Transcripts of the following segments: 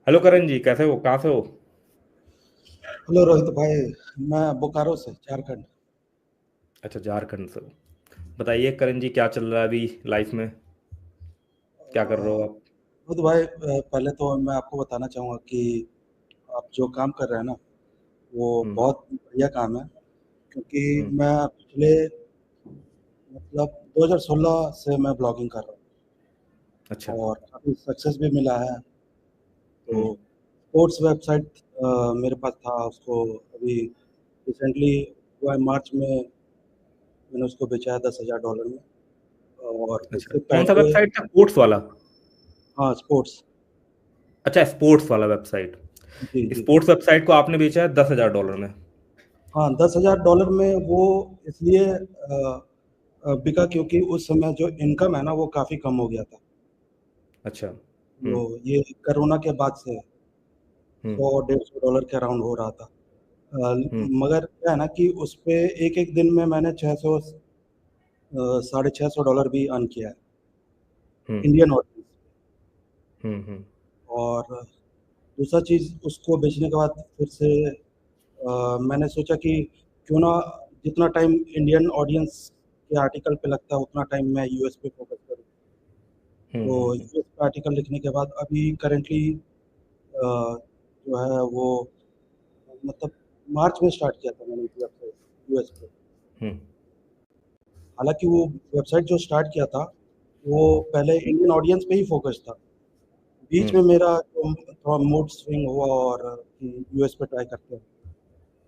Hello करण जी, कैसे हो? कहाँ से हो? हेलो रोहित भाई। मैं बोकारो से झारखंड। अच्छा, झारखंड से हो। बताइए करण जी, क्या चल रहा है अभी लाइफ में? क्या कर रहे हो आप? रोहित भाई, पहले तो मैं आपको बताना चाहूँगा कि आप जो काम कर रहे हैं ना, वो हम्म। बहुत बढ़िया काम है। क्योंकि हम्म। मैं पिछले मतलब 2016 से मैं ब्लॉगिंग कर रहा अच्छा। हूँ और काफ़ी सक्सेस भी मिला है। तो हम्म। स्पोर्ट्स वेबसाइट मेरे पास था, उसको अभी रिसेंटली हुआ है, मार्च में मैंने उसको बेचा है $10,000 में। और अच्छा, उससे कौन सा पहले, वेबसाइट था? कोर्स वाला? हाँ स्पोर्ट्स। अच्छा, स्पोर्ट्स वाला वेबसाइट। जी जी। स्पोर्ट्स वेबसाइट को आपने बेचा है $10,000 में? हाँ, $10,000 में वो इसलिए बिका क्योंकि उस समय जो इनकम है ना वो काफ़ी कम हो गया था। अच्छा। वो हम्म। ये कोरोना के बाद से हम्म। 100-150 डॉलर के अराउंड हो रहा था। हम्म। मगर क्या है ना कि उस पे एक एक दिन में मैंने 600 $650 भी अर्न किया है हम्म। Indian audience. हम्म। हम्म। और दूसरा चीज़, उसको बेचने के बाद फिर से मैंने सोचा कि क्यों ना जितना टाइम इंडियन ऑडियंस के आर्टिकल पे लगता है उतना टाइम मैं यूएस पे फोकस करूँ। हम्म। तो हम्म। यूएस पे आर्टिकल लिखने के बाद अभी करेंटली जो है वो मतलब मार्च में स्टार्ट किया था मैंने वेबसाइट यूएस पे। हम्म। हालांकि वो वेबसाइट जो स्टार्ट किया था वो पहले इंडियन ऑडियंस पे ही फोकस था। बीच हम्म। में मेरा जो थोड़ा मूड स्विंग हुआ और कि यूएस पे ट्राई करते हैं।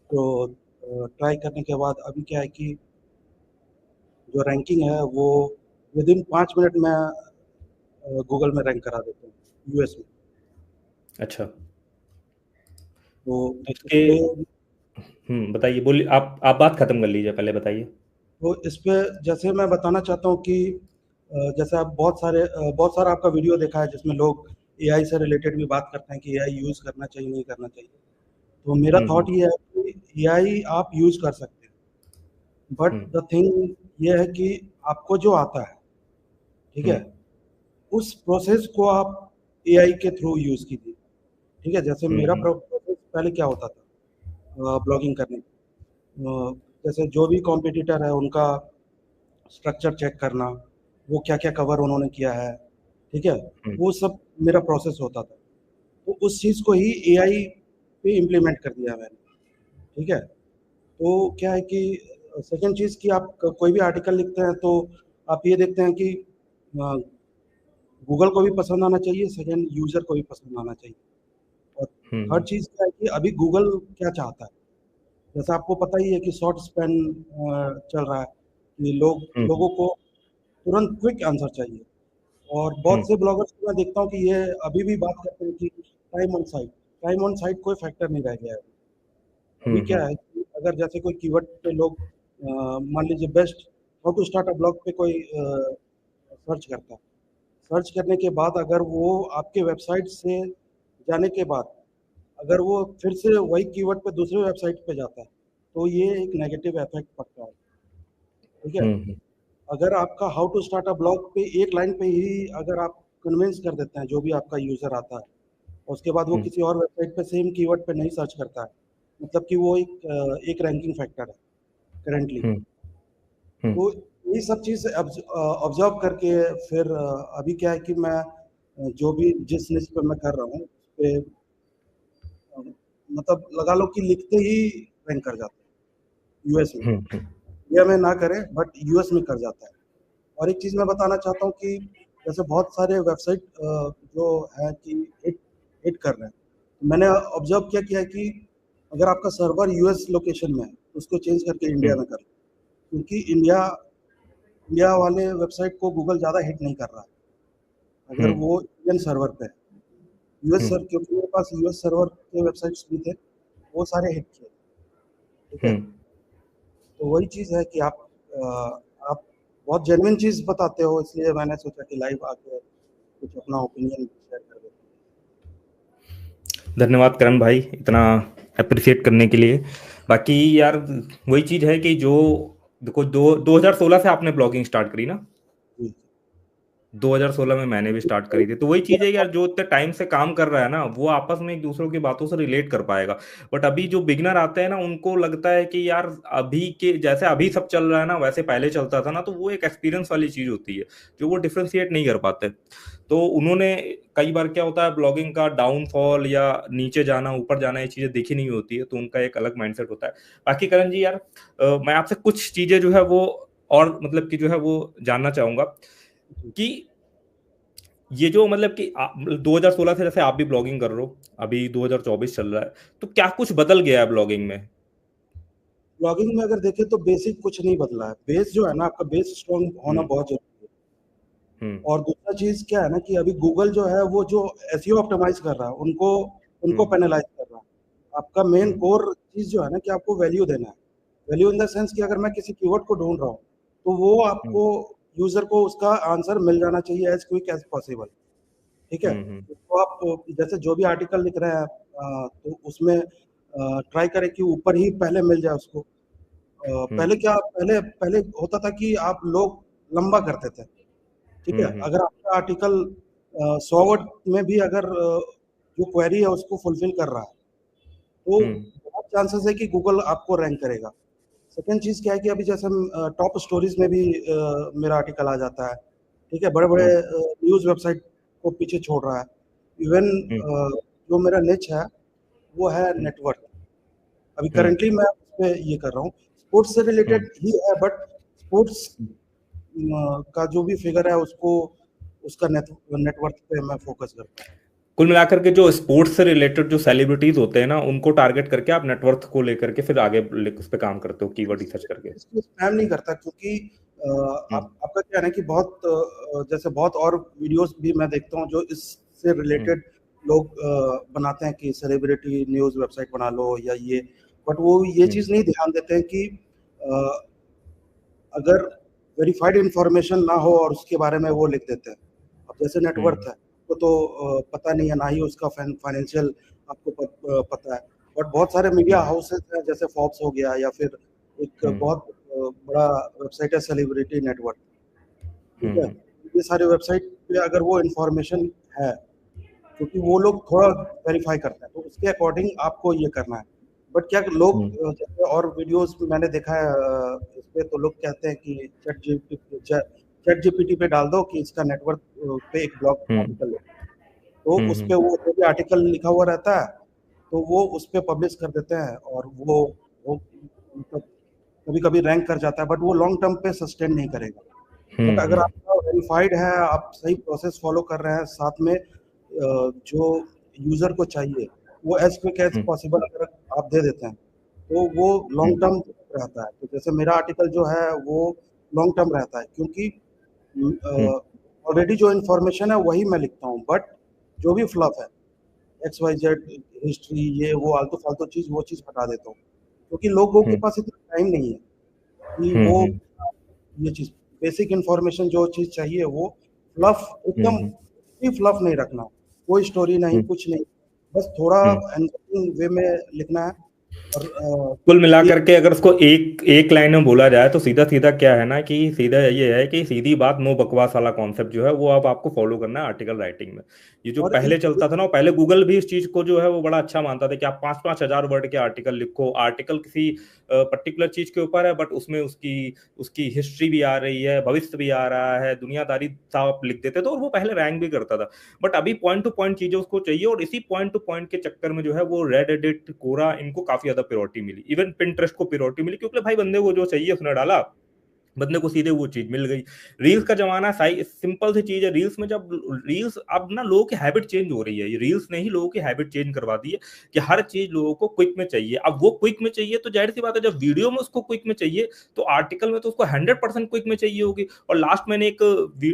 तो ट्राई करने के बाद अभी क्या है कि जो रैंकिंग है वो विद इन 5 मिनट में गूगल में रैंक करा देते हैं यूएस में। अच्छा। तो तो इस इसके पे बताइए, बोलिए, आप बात खत्म कर लीजिए, पहले बताइए। तो इस पे जैसे मैं बताना चाहता हूँ कि जैसे आप बहुत सारा आपका वीडियो देखा है जिसमें लोग एआई से रिलेटेड भी बात करते हैं कि एआई यूज़ करना चाहिए नहीं करना चाहिए। तो मेरा हम्म। थॉट ये है कि एआई आप यूज़ कर सकते हैं, बट हम्म। द थिंग ये है कि आपको जो आता है, ठीक है, हम्म। उस प्रोसेस को आप एआई के थ्रू यूज़ कीजिए। ठीक है, जैसे हम्म। मेरा प्रोसेस पहले क्या होता था ब्लॉगिंग करने अ, जैसे जो भी कॉम्पिटिटर है उनका स्ट्रक्चर चेक करना, वो क्या क्या कवर उन्होंने किया है, ठीक है, हम्म। वो सब मेरा प्रोसेस होता था। तो उस चीज़ को ही एआई पे इम्प्लीमेंट कर दिया मैंने। ठीक है। तो क्या है कि सेकंड चीज़ कि आप कोई भी आर्टिकल लिखते हैं तो आप ये देखते हैं कि गूगल को भी पसंद आना चाहिए, सेकंड यूजर को भी पसंद आना चाहिए। और थर्ड हम्म। चीज़ क्या है कि अभी गूगल क्या चाहता है। जैसा आपको पता ही है कि शॉर्ट स्पैन चल रहा है कि हम्म। लोगों को तुरंत क्विक आंसर चाहिए। और हम्म। बहुत से ब्लॉगर्स को मैं देखता हूँ कि ये अभी भी बात करते हैं कि टाइम ऑन साइट कोई फैक्टर नहीं रह गया है। अभी हम्म। क्या है कि अगर जैसे कोई कीवर्ड पे लोग मान लीजिए best how to start a blog पे कोई सर्च करता है। सर्च करने के बाद अगर वो आपके वेबसाइट से जाने के बाद अगर वो फिर से वही कीवर्ड पे दूसरे वेबसाइट पे जाता है तो ये एक नेगेटिव इफेक्ट पड़ता है। ठीक है। हम्म। अगर आपका how to start a blog पे एक लाइन पे ही अगर आप कन्विंस कर देते हैं जो भी आपका यूजर आता है और उसके बाद वो हम्म। किसी और वेबसाइट पे सेम कीवर्ड पे नहीं सर्च करता है, मतलब कि वो एक रैंकिंग फैक्टर है करेंटली। हम्म। हम्म। तो ये सब चीज़ ऑब्जर्व करके फिर अभी क्या है कि मैं जो भी जिस निच पे मैं कर रहा हूँ उस पे मतलब लगा लो कि लिखते ही रैंक कर जाता है यूएस में। हम्म। इंडिया में ना करे बट यूएस में कर जाता है। और एक चीज़ मैं बताना चाहता हूँ कि जैसे बहुत सारे वेबसाइट जो है कि हिट हिट कर रहे हैं, तो मैंने ऑब्जर्व किया है कि अगर आपका सर्वर यूएस लोकेशन में है तो उसको चेंज करके इंडिया हम्म। में कर, क्योंकि इंडिया वाले वेबसाइट को गूगल ज़्यादा हिट नहीं कर रहा है अगर हम्म। वो इंडियन सर्वर पे है। यूएस हम्म। सर क्योंकि मेरे पास यूएस सर्वर के वेबसाइट्स भी थे, वो सारे हिट किए। ठीक है। हम्म। तो वही चीज़ है कि आप बहुत जेन्युइन चीज़ बताते हो, इसलिए मैंने सोचा कि लाइव आके कुछ अपना ओपिनियन शेयर कर देते धन्यवाद करण भाई, इतना अप्रिशिएट करने के लिए। बाकी यार, वही चीज़ है कि जो देखो, 2016 से आपने ब्लॉगिंग स्टार्ट करी ना? हैं। जी। 2016 में मैंने भी स्टार्ट करी थी। तो वही चीज है यार, जो इतने टाइम से काम कर रहा है ना वो आपस में एक दूसरों की बातों से रिलेट कर पाएगा। बट अभी जो बिगनर आते हैं ना उनको लगता है कि यार अभी के जैसे अभी सब चल रहा है ना वैसे पहले चलता था ना, तो वो एक एक्सपीरियंस वाली चीज होती है जो वो डिफ्रेंशिएट नहीं कर पाते। तो उन्होंने कई बार क्या होता है ब्लॉगिंग का डाउनफॉल या नीचे जाना ऊपर जाना ये चीजें देखी नहीं होती है, तो उनका एक अलग माइंडसेट होता है। बाकी करण जी यार मैं आपसे कुछ चीजें जो है वो और मतलब कि जो है वो जानना चाहूंगा कि ये जो मतलब कि 2016 से जैसे आप भी ब्लॉगिंग कर रहे हो, अभी 2024 चल रहा है, तो क्या कुछ बदल गया है ब्लॉगिंग में? ब्लॉगिंग में अगर देखें तो बेसिक कुछ नहीं बदला है। बेस जो है ना, आपका बेस स्ट्रॉन्ग होना हम्म। बहुत जरूरी है। हम्म। और दूसरा चीज क्या है ना कि अभी गूगल जो है वो जो एसईओ ऑप्टिमाइज कर रहा है उनको उनको हम्म। पेनलाइज कर रहा है। आपका मेन हम्म। कोर चीज जो है ना कि आपको वैल्यू देना है। वैल्यू इन द सेंस कि अगर मैं किसी कीवर्ड को ढूंढ रहा हूँ तो वो हम्म। आपको यूजर को उसका आंसर मिल जाना चाहिए एज क्विक एज पॉसिबल। ठीक है, हम्म। तो आप जैसे जो भी आर्टिकल लिख रहे हैं तो उसमें ट्राई करें कि ऊपर ही पहले मिल जाए उसको। हम्म। पहले क्या पहले पहले होता था कि आप लोग लंबा करते थे। ठीक है, हम्म। अगर आपका आर्टिकल 100 वर्ड में भी अगर जो क्वेरी है उसको फुलफिल कर रहा है तो हम्म। बहुत चांसेस है कि गूगल आपको रैंक करेगा। सेकंड चीज क्या है कि अभी जैसे हम टॉप स्टोरीज में भी मेरा आर्टिकल आ जाता है। ठीक है, बड़े बड़े हम्म। न्यूज वेबसाइट को पीछे छोड़ रहा है। इवन हम्म। जो मेरा निच है वो है हम्म। नेटवर्क। अभी हम्म। करंटली मैं उसमें ये कर रहा हूँ, स्पोर्ट्स से हम्म। रिलेटेड ही है बट स्पोर्ट्स का जो भी फिगर है उसको उसका नेटवर्क पे मैं फोकस करता हूँ। कुल मिलाकर के जो स्पोर्ट्स से रिलेटेड जो सेलिब्रिटीज होते हैं ना उनको टारगेट करके आप नेटवर्थ को लेकर के फिर आगे उस पर काम करते हो कीवर्ड रिसर्च करके। इसको स्पैम नहीं करता क्योंकि हम्म। आपका क्या है ना कि बहुत जैसे बहुत और वीडियोस भी मैं देखता हूँ जो इससे हम्म। रिलेटेड लोग बनाते हैं कि सेलिब्रिटी न्यूज वेबसाइट बना लो या ये। बट वो ये हम्म। चीज़ नहीं ध्यान देते हैं कि अगर वेरीफाइड इंफॉर्मेशन ना हो और उसके बारे में वो लिख देते हैं। अब जैसे नेटवर्थ हम्म। है तो पता नहीं है, ना ही उसका फाइनेंशियल आपको पता है। बट बहुत सारे मीडिया हम्म। हाउसेस हैं जैसे फॉक्स हो गया या फिर एक हम्म। बहुत बड़ा वेबसाइट है सेलिब्रिटी नेटवर्क। ठीक है, हम्म। ये सारे वेबसाइट पे अगर वो इंफॉर्मेशन है क्योंकि वो लोग थोड़ा वेरीफाई करते हैं तो उसके अकॉर्डिंग आपको ये करना है। बट क्या लोग हम्म। जैसे और वीडियोस में मैंने देखा है इस पे तो लोग कहते हैं कि चैट जीपीटी पे डाल दो कि इसका नेटवर्क पे एक ब्लॉग हम्म। आर्टिकल है, तो उस हम्म। पे वो जो भी आर्टिकल लिखा हुआ रहता है तो वो उस पे पब्लिश कर देते हैं और वो मतलब कभी कभी रैंक कर जाता है बट वो लॉन्ग टर्म पे सस्टेन नहीं करेगा। बट अगर हम्म। आपका वेरीफाइड है, आप सही प्रोसेस फॉलो कर रहे हैं, साथ में जो यूजर को चाहिए वो एज क्विक एज हम्म। पॉसिबल अगर आप दे देते हैं तो वो लॉन्ग हम्म। टर्म रहता है। तो जैसे मेरा आर्टिकल जो है वो लॉन्ग टर्म रहता है क्योंकि हम्म। ऑलरेडी जो इन्फॉर्मेशन है वही मैं लिखता हूँ। बट जो भी फ्लफ है एक्स वाई जेड हिस्ट्री ये वो आलतू फालतू चीज वो चीज हटा देता हूँ क्योंकि लोगों के हम्म। पास इतना टाइम नहीं है कि हम्म। वो हम्म। ये चीज बेसिक इंफॉर्मेशन जो चीज चाहिए वो फ्लफ एकदम हम्म। भी फ्लफ नहीं रखना। कोई स्टोरी नहीं, हम्म। कुछ नहीं, बस थोड़ा हम्म। एंगेजिंग वे में लिखना है। और कुल मिलाकर एक के अगर उसको एक एक लाइन में बोला जाए तो सीधा सीधा क्या है ना कि सीधा ये है कि सीधी बात नो बकवास वाला कॉन्सेप्ट जो है वो अब आपको फॉलो करना है आर्टिकल राइटिंग में। ये जो और पहले चलता था ना, पहले गूगल भी इस चीज को जो है वो बड़ा अच्छा मानता था कि आप 5-5 हजार वर्ड के आर्टिकल लिखो। आर्टिकल किसी पर्टिकुलर चीज के ऊपर है बट उसमें उसकी उसकी हिस्ट्री भी आ रही है, भविष्य भी आ रहा है, दुनियादारी साफ लिख देते थे और वो पहले रैंक भी करता था। बट अभी पॉइंट टू पॉइंट चीजें उसको चाहिए और इसी पॉइंट टू पॉइंट के चक्कर में जो है वो रेड एडिट कोरा इनको काफी ज्यादा प्रायोरिटी मिली, इवन पिंटरेस्ट को प्रायोरिटी मिली क्योंकि भाई बंदे को जो चाहिए उसने डाला, बंदे को सीधे वो चीज मिल गई। रील्स का जमाना सही सिंपल सी चीज है। रील्स में जब रील्स अब ना लोगों की हैबिट चेंज हो रही है, ये रील्स ने ही लोगों की हैबिट चेंज करवा दी है कि हर चीज लोगों को क्विक में चाहिए। अब वो क्विक में चाहिए तो जाहिर सी बात है जब वीडियो में उसको क्विक में चाहिए तो आर्टिकल में तो उसको 100% क्विक में चाहिए होगी। और लास्ट मैंने एक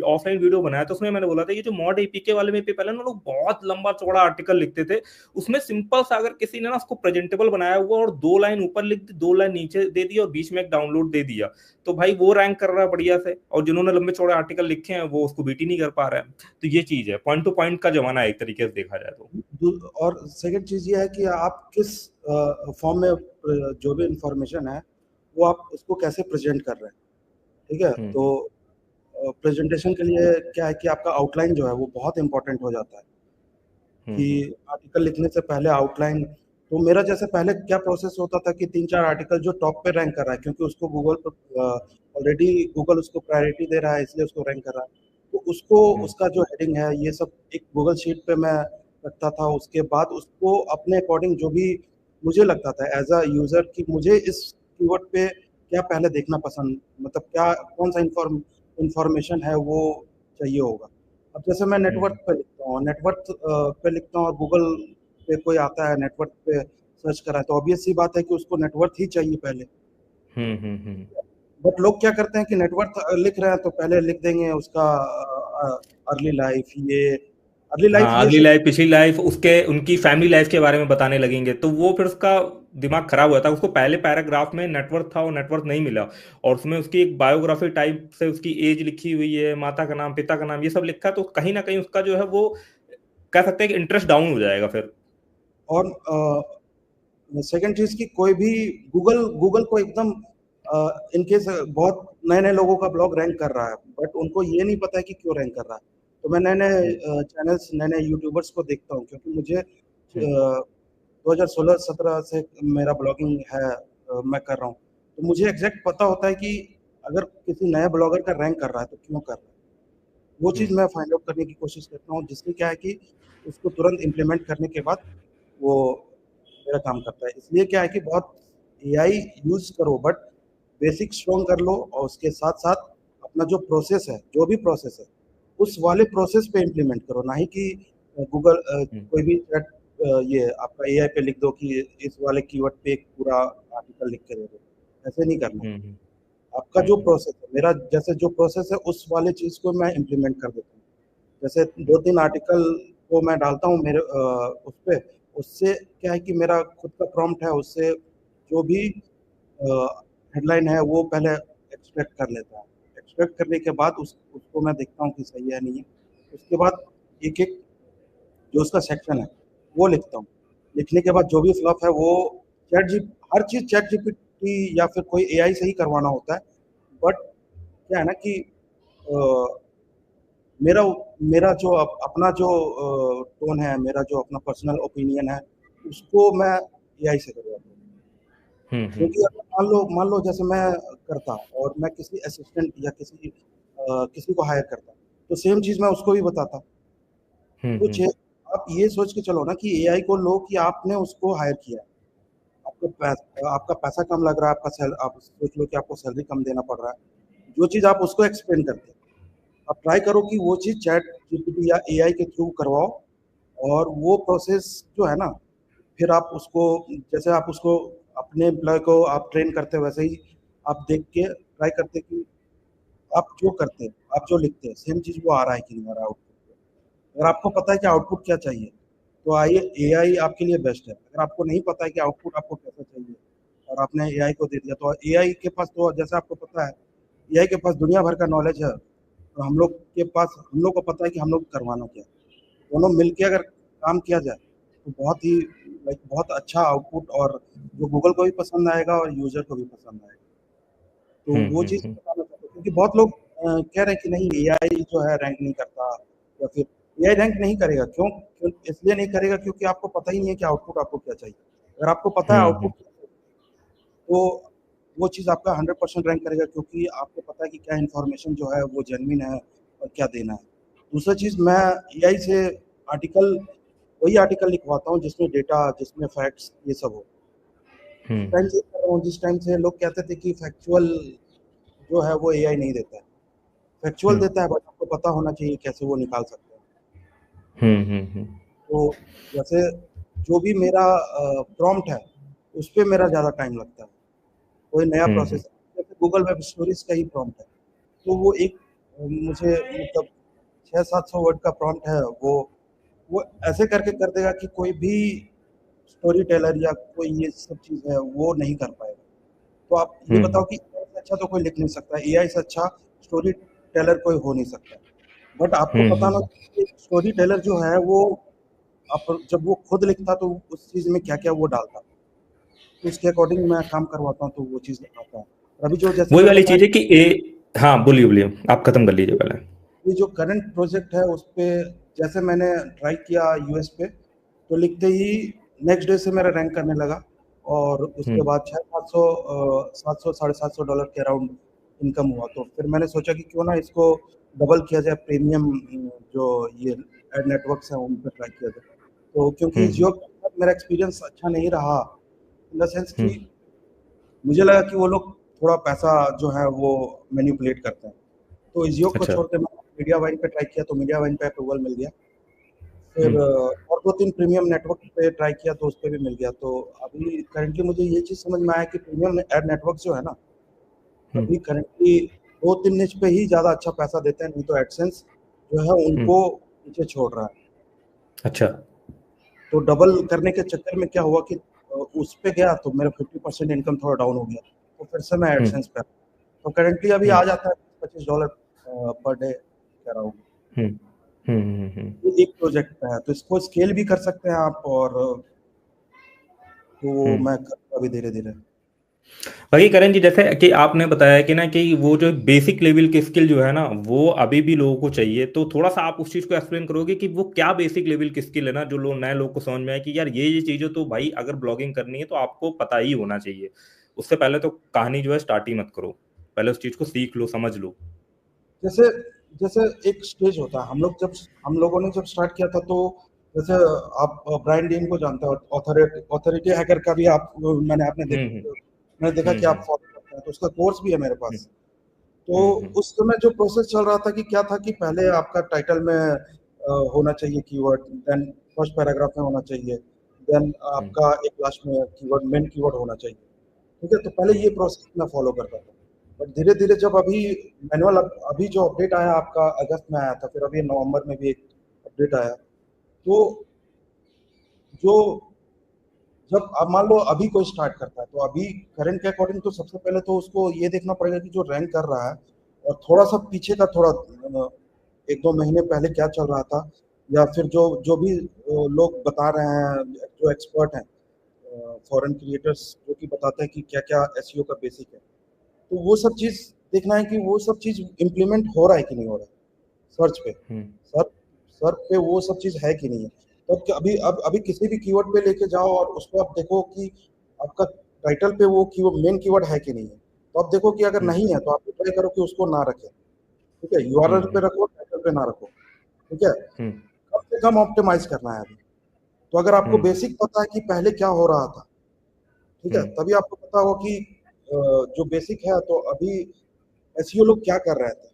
ऑफलाइन वीडियो बनाया तो उसमें मैंने बोला था ये जो मॉड एपीके वाले में पे पहले ना लोग बहुत लंबा चौड़ा आर्टिकल लिखते थे, उसमें सिंपल सा अगर किसी ने ना उसको प्रेजेंटेबल बनाया हुआ और 2 लाइन ऊपर लिख दी 2 लाइन नीचे दे दिया और बीच में एक डाउनलोड दे दिया तो भाई वो रैंक कर रहा है बढ़िया से। और जिन्होंने लंबे चौड़े आर्टिकल लिखे हैं वो उसको बीट ही नहीं कर पा रहे हैं। तो ये चीज है, पॉइंट टू पॉइंट का जमाना है एक तरीके से देखा जाए तो। और सेकंड चीज ये है कि आप किस फॉर्म में जो भी इंफॉर्मेशन है वो आप उसको कैसे प्रेजेंट कर रहे हैं। ठीक है, हम्म। तो प्रेजेंटेशन के लिए क्या है कि आपका आउटलाइन जो है वो बहुत इंपॉर्टेंट हो जाता है कि आर्टिकल लिखने से पहले आउटलाइन। तो मेरा जैसे पहले क्या प्रोसेस होता था कि 3-4 आर्टिकल जो टॉप पे रैंक कर रहा है, क्योंकि उसको गूगल पर ऑलरेडी गूगल उसको प्रायोरिटी दे रहा है, इसलिए उसको रैंक कर रहा है, तो उसको उसका जो हेडिंग है ये सब एक गूगल शीट पे मैं रखता था। उसके बाद उसको अपने अकॉर्डिंग जो भी मुझे लगता था एज अ यूजर कि मुझे इस कीवर्ड पे क्या पहले देखना पसंद, मतलब क्या कौन सा इंफॉर्मेशन है वो चाहिए होगा। अब जैसे मैं नेटवर्क पे लिखता हूँ, नेटवर्क पे लिखता हूँ और गूगल पे कोई आता है नेटवर्क पे सर्च करा है, तो ऑब्वियस सी बात है कि उसको नेटवर्क ही चाहिए पहले। बट लोग क्या करते हैं कि नेटवर्क लिख रहे हैं तो पहले लिख देंगे उसका अर्ली लाइफ, हाँ, ये अगली सब। लाइफ, पिछली लाइफ, उसके उनकी फैमिली लाइफ के बारे में बताने लगेंगे, तो वो फिर उसका दिमाग खराब हुआ था। उसको पहले पैराग्राफ में नेटवर्क था, वो नेटवर्क नहीं मिला, और उसमें उसकी एक बायोग्राफी टाइप से उसकी एज लिखी हुई है, माता का नाम, पिता का नाम, ये सब लिखा है, तो कहीं ना कहीं उसका जो है वो कह सकते हैं कि इंटरेस्ट डाउन हो जाएगा फिर। और सेकंड चीज की कोई भी गूगल गूगल को एकदम इनकेस बहुत नए नए लोगों का ब्लॉग रैंक कर रहा है, बट उनको ये नहीं पता है कि क्यों रैंक कर रहा है। तो मैं नए नए चैनल्स, नए नए यूट्यूबर्स को देखता हूँ, क्योंकि मुझे 2016-17 से मेरा ब्लॉगिंग है, मैं कर रहा हूँ, तो मुझे एग्जैक्ट पता होता है कि अगर किसी नए ब्लॉगर का रैंक कर रहा है तो क्यों कर रहा है। वो चीज़ मैं फाइंड आउट करने की कोशिश करता हूँ, जिससे क्या है कि उसको तुरंत इम्प्लीमेंट करने के बाद वो मेरा काम करता है। इसलिए क्या है कि बहुत एआई यूज करो, बट बेसिक स्ट्रॉन्ग कर लो, और उसके साथ साथ अपना जो प्रोसेस है, जो भी प्रोसेस है, उस वाले प्रोसेस पे इम्प्लीमेंट करो, ना ही कि गूगल कोई भी चैट ये आपका एआई पे लिख दो कि इस वाले कीवर्ड पे एक पूरा आर्टिकल लिख के दे दो। ऐसे नहीं करना। आपका जो प्रोसेस है, मेरा जैसे जो प्रोसेस है उस वाले चीज को मैं इम्प्लीमेंट कर देता हूँ। जैसे 2-3 आर्टिकल को मैं डालता हूँ मेरे उस पे, उससे क्या है कि मेरा खुद का प्रॉम्प्ट है, उससे जो भी हेडलाइन है वो पहले एक्सट्रैक्ट कर लेता है। एक्सट्रैक्ट करने के बाद उसको मैं देखता हूँ कि सही है नहीं है। उसके बाद एक एक जो उसका सेक्शन है वो लिखता हूँ। लिखने के बाद जो भी फ्लॉप है वो चैट जी हर चीज़ चैट जीपीटी या फिर कोई एआई से ही करवाना होता है। बट क्या है ना कि मेरा मेरा जो अपना जो टोन है, मेरा जो अपना पर्सनल ओपिनियन है, उसको मैं एआई से करवाता हूँ। क्योंकि अगर मान लो जैसे मैं करता और मैं किसी असिस्टेंट या किसी को हायर करता, तो सेम चीज़ मैं उसको भी बताता। कुछ आप ये सोच के चलो ना कि एआई को लो कि आपने उसको हायर किया है, आपका पैसा कम लग रहा है, आप सोच लो कि आपको सैलरी कम देना पड़ रहा है। जो चीज़ आप उसको एक्सप्लेन करते हैं, आप ट्राई करो कि वो चीज़ चैट जीपीटी या एआई के थ्रू करवाओ, और वो प्रोसेस जो है ना, फिर आप उसको, जैसे आप उसको अपने एम्प्लॉय को आप ट्रेन करते हो, वैसे ही आप देख के ट्राई करते कि आप जो करते हैं, आप जो लिखते हैं, सेम चीज़ वो आ रहा है कि नहीं आ रहा आउटपुट। अगर आपको पता है कि आउटपुट क्या चाहिए, तो आइए एआई आपके लिए बेस्ट है। अगर आपको नहीं पता है कि आउटपुट आपको कैसा चाहिए और आपने एआई को दे दिया, तो एआई के पास तो जैसे आपको पता है, एआई के पास दुनिया भर का नॉलेज है, तो हम लोग को पता है कि हम लोग करवाना क्या है। दोनों मिलके अगर काम किया जाए तो बहुत ही लाइक बहुत अच्छा आउटपुट, और जो गूगल को भी पसंद आएगा और यूजर को भी पसंद आएगा। तो वो चीज़ बताना चाहता हूँ, क्योंकि बहुत लोग कह रहे हैं कि नहीं एआई जो है रैंक नहीं करता, या फिर एआई रैंक नहीं करेगा। क्यों इसलिए नहीं करेगा क्योंकि आपको पता ही नहीं है कि आउटपुट आपको क्या चाहिए। अगर आपको पता है आउटपुट, तो वो चीज़ आपका 100% रैंक करेगा, क्योंकि आपको पता है कि क्या इन्फॉर्मेशन जो है वो जेन्युइन है और क्या देना है। दूसरा चीज़, मैं एआई से आर्टिकल वही आर्टिकल लिखवाता हूँ जिसमें डेटा, जिसमें फैक्ट्स, ये सब हो। उस टाइम से कर रहा हूँ जिस टाइम से लोग कहते थे कि फैक्चुअल जो है वो एआई नहीं देता है। फैक्चुअल देता है, बट आपको पता होना चाहिए कैसे वो निकाल सकते हैं। तो जैसे जो भी मेरा प्रॉम्प्ट है उस पे मेरा ज़्यादा टाइम लगता है। कोई नया प्रोसेस, जैसे गूगल वेब स्टोरीज का ही प्रॉम्प्ट है, तो वो एक मुझे मतलब 600-700 वर्ड का प्रॉम्प्ट है, वो ऐसे करके कर देगा कि कोई भी स्टोरी टेलर या कोई ये सब चीज़ है वो नहीं कर पाएगा। तो आप ये बताओ कि एआई से अच्छा तो कोई लिख नहीं सकता, एआई से अच्छा स्टोरी टेलर कोई हो नहीं सकता। बट आपको पता ना कि स्टोरी टेलर जो है वो, आप जब वो खुद लिखता तो उस चीज़ में क्या क्या वो डालता, तो उसके अकॉर्डिंग मैं काम करवाता हूँ, तो वो चीज़ आता है। अभी जो जैसे वही मैंने वाली बताया, चीज है कि हाँ बोलिए बोलिए, आप खत्म कर लीजिए पहले। ये जो करंट प्रोजेक्ट है उस पे जैसे मैंने ट्राई किया यूएस पे, तो लिखते ही नेक्स्ट डे से मेरा रैंक करने लगा, और उसके हम्म बाद 600 700 $700 के अराउंड इनकम हुआ। तो फिर मैंने सोचा कि क्यों ना इसको डबल किया जाए, प्रीमियम जो ये एड नेटवर्क्स हैं उन पर ट्राई किया जाए। तो क्योंकि हम्म जियो के साथ मेरा एक्सपीरियंस अच्छा नहीं रहा, इन द सेंस कि हम्म मुझे लगा कि वो लोग थोड़ा पैसा जो है वो मैनिपुलेट करते हैं। तो जियो को अच्छा। छोड़ के मैंने मीडिया वाइन पे ट्राई किया, तो मीडिया वाइन पे अप्रूवल मिल गया। फिर हम्म और दो तीन प्रीमियम नेटवर्क पे ट्राई किया तो उस पे भी मिल गया। तो अभी करंटली मुझे ये चीज़ समझ में आया कि प्रीमियम एड नेटवर्क जो है ना, हम्म अभी करंटली दो तीन निच पे ही ज़्यादा अच्छा पैसा देते हैं, नहीं तो एडसेंस जो है हम्म उनको पीछे छोड़ रहा है। अच्छा। तो डबल करने के चक्कर में क्या हुआ कि उस पे गया तो मेरा 50% इनकम थोड़ा डाउन हो गया, तो फिर से मैं हम्म एडसेंस पे। तो करंटली अभी हम्म आ जाता है $25 पर डे के अराउंड। हम्म ये एक प्रोजेक्ट पे है, तो इसको स्केल भी कर सकते हैं आप, और तो हम्म। मैं करूँगा अभी धीरे धीरे। बाकी करण जी, जैसे कि आपने बताया कि ना कि वो जो बेसिक लेवल की स्किल जो है ना वो अभी भी लोगों को चाहिए, तो थोड़ा सा आप उस चीज को एक्सप्लेन करोगे कि वो क्या बेसिक लेवल की स्किल है ना जो लोग नए लोग को समझ में आए कि यार ये चीजें तो भाई अगर ब्लॉगिंग करनी है तो आपको पता ही होना चाहिए। उससे पहले तो कहानी जो है स्टार्ट ही मत करो, पहले उस चीज को सीख लो, समझ लो। जैसे जैसे एक स्टेज होता है, हम लोगों ने जब स्टार्ट किया था, तो जैसे आप ब्रायन डीन को जानते हो, ऑथोरिटी हैकर का भी आप हम्म मैंने देखा कि आप हम्म फॉलो करते हैं, तो उसका कोर्स भी है मेरे हम्म पास। तो हम्म उस समय जो प्रोसेस चल रहा था कि क्या था कि पहले आपका टाइटल में होना चाहिए कीवर्ड, देन फर्स्ट पैराग्राफ में होना चाहिए, देन हम्म आपका एक लास्ट में कीवर्ड, मेन कीवर्ड होना चाहिए। ठीक है, तो पहले हम्म ये प्रोसेस मैं फॉलो करता था। बट धीरे धीरे जब अभी मैनुअल, अभी जो अपडेट आया आपका अगस्त में आया था, फिर अभी नवंबर में भी एक अपडेट आया, तो जो जब अब मान लो अभी कोई स्टार्ट करता है, तो अभी करंट के अकॉर्डिंग तो सबसे पहले तो उसको ये देखना पड़ेगा कि जो रैंक कर रहा है, और थोड़ा सा पीछे का थोड़ा एक दो महीने पहले क्या चल रहा था, या फिर जो जो भी लोग बता रहे हैं, जो एक्सपर्ट हैं, फॉरेन क्रिएटर्स जो कि बताते हैं कि क्या क्या एसईओ का बेसिक है, तो वो सब चीज़ देखना है कि वो सब चीज़ इम्प्लीमेंट हो रहा है कि नहीं हो रहा है सर्च पे। हम्म सर सर्च पे वो सब चीज़ है कि नहीं है। तो अब अभी किसी भी कीवर्ड पे लेके जाओ और उसको आप देखो कि आपका टाइटल पे वो कीवर्ड, मेन कीवर्ड है कि नहीं है। तो आप देखो कि अगर हम्म नहीं है तो आप ट्राई करो कि उसको ना रखें। ठीक है, यूआरएल पे हम्म रखो, टाइटल पे ना रखो। ठीक है, हम्म कम से कम ऑप्टिमाइज करना है अभी। तो अगर आपको हम्म बेसिक पता है कि पहले क्या हो रहा था, ठीक है, हम्म तभी आपको पता होगा कि जो बेसिक है, तो अभी एसईओ लोग क्या कर रहे थे।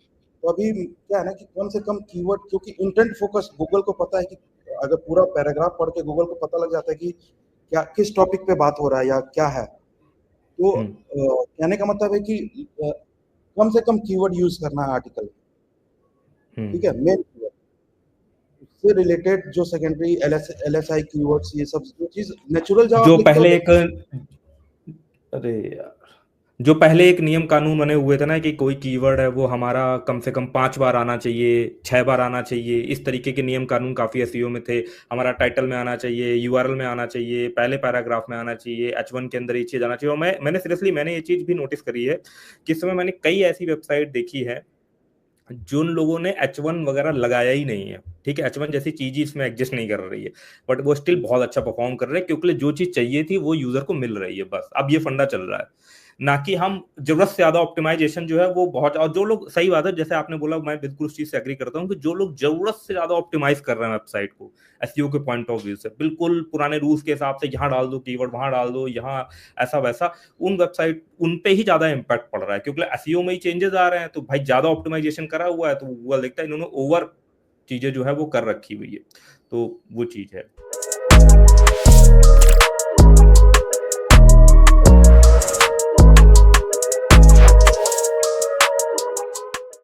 तो अभी क्या है ना कि कम से कम कीवर्ड, क्योंकि इंटेंट फोकस गूगल को पता है कि अगर पूरा पैराग्राफ पढ़ के गूगल को पता लग जाता है कि क्या किस टॉपिक पे बात हो रहा है या क्या है, तो हम्म कहने का मतलब है कि कम से कम कीवर्ड यूज करना है आर्टिकल। ठीक है, हम्म। मेन कीवर्ड, उससे रिलेटेड जो सेकेंडरी एलएसआई कीवर्ड्स, ये सब जो चीज नेचुरल जब आप जो लिखते हो पहले तो। एक, अरे यार, जो पहले एक नियम कानून बने हुए थे ना कि कोई कीवर्ड है वो हमारा कम से कम 5 बार आना चाहिए, 6 बार आना चाहिए, इस तरीके के नियम कानून काफी एसईओ में थे। हमारा टाइटल में आना चाहिए, यूआरएल में आना चाहिए, पहले पैराग्राफ में आना चाहिए, H1 के अंदर ये चीज आना चाहिए। और मैंने सीरियसली मैंने ये चीज भी नोटिस करी है कि इस समय मैंने कई ऐसी वेबसाइट देखी है जिन लोगों ने H1 वगैरह लगाया ही नहीं है। ठीक है, H1 जैसी चीज ही इसमें एग्जिस्ट नहीं कर रही है, बट वो स्टिल बहुत अच्छा परफॉर्म कर रहे हैं क्योंकि जो चीज चाहिए थी वो यूजर को मिल रही है। बस अब ये फंडा चल रहा है, ना कि हम जरूरत से ज्यादा ऑप्टिमाइजेशन जो है वो बहुत। और जो लोग, सही बात है जैसे आपने बोला, मैं बिल्कुल उस चीज से एग्री करता हूँ कि जो लोग जरूरत से ज्यादा ऑप्टिमाइज कर रहे हैं वेबसाइट को एसईओ के पॉइंट ऑफ व्यू से, बिल्कुल पुराने रूल्स के हिसाब से यहाँ डाल दो कीवर्ड, वहां डाल दो, यहाँ ऐसा वैसा, उन वेबसाइट उन पे ही ज्यादा इम्पैक्ट पड़ रहा है क्योंकि एसईओ में ही चेंजेस आ रहे हैं। तो भाई ज्यादा ऑप्टिमाइजेशन करा हुआ है तो गूगल देखता है इन्होंने ओवर चीजें जो है वो कर रखी हुई है, तो वो चीज है।